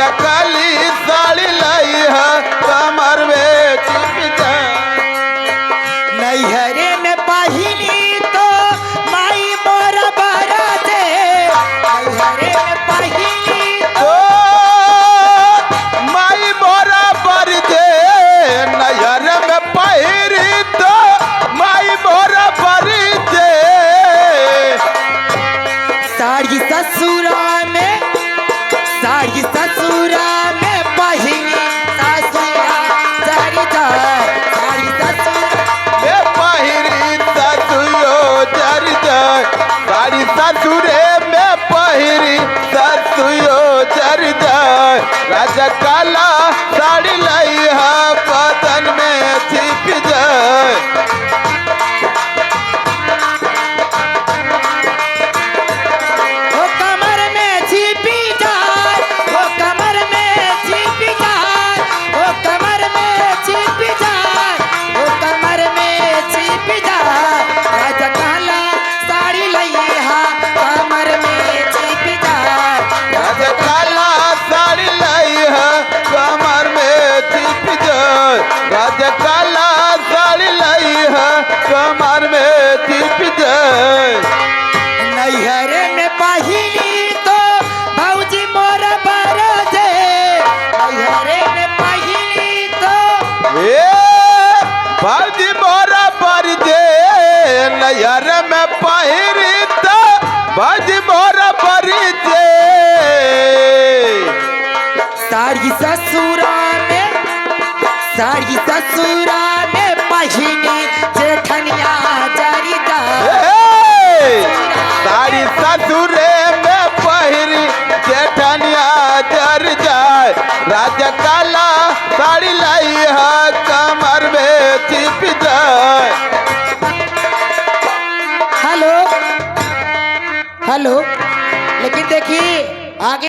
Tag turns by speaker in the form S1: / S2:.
S1: राजा काली साड़ी लाई है कमर में छिप जाए।
S2: नैहरे में पहिनी तो माई मोर बरसे, नैहरे में पहिनी
S1: ओ माई मोरा बरजे नैहर में पहिरी तो माई मोरा बरजे।
S2: साड़ी ससुरा में, साड़ी ससुरा में पहिनी ससुरा जरी जाए, साड़ी ससुरा
S1: ये पहिरी ससुरो जर जाए, साड़ी ससुरे में पहिरी ससुरो जर जाए। राजा काला साड़ी लाई है बदन में छिप जाए।
S2: वो कमर में छिपी जाए, वो कमर में छिपी जाए, वो कमर में छिपी जाए, वो कमर में छिपी जाए। राजा काला साड़ी लइहा कमर में छिपी जाए,
S1: राजा काला साड़ी लाई है कमर में छिप जाए। राजा काला साड़ी लाई है कमर में छिप जाए।
S2: नैहरे में पहिनी तो भौजी मोर बरसे, नैहरे में पहिनी तो
S1: ए भौजी मोरा बरजे नैहर में पहिरी तो भौजी मोरा बरजे।
S2: साड़ी ससुरा में, साड़ी ससुरा में पहिनी जेठनिया जरी जाए,
S1: ए, साड़ी ससुरे में पहिरी जेठनिया जर जाए। राजा काला साड़ी लाई है कमर में छिप जाए।
S2: हेलो हेलो, लेकिन देखिए आगे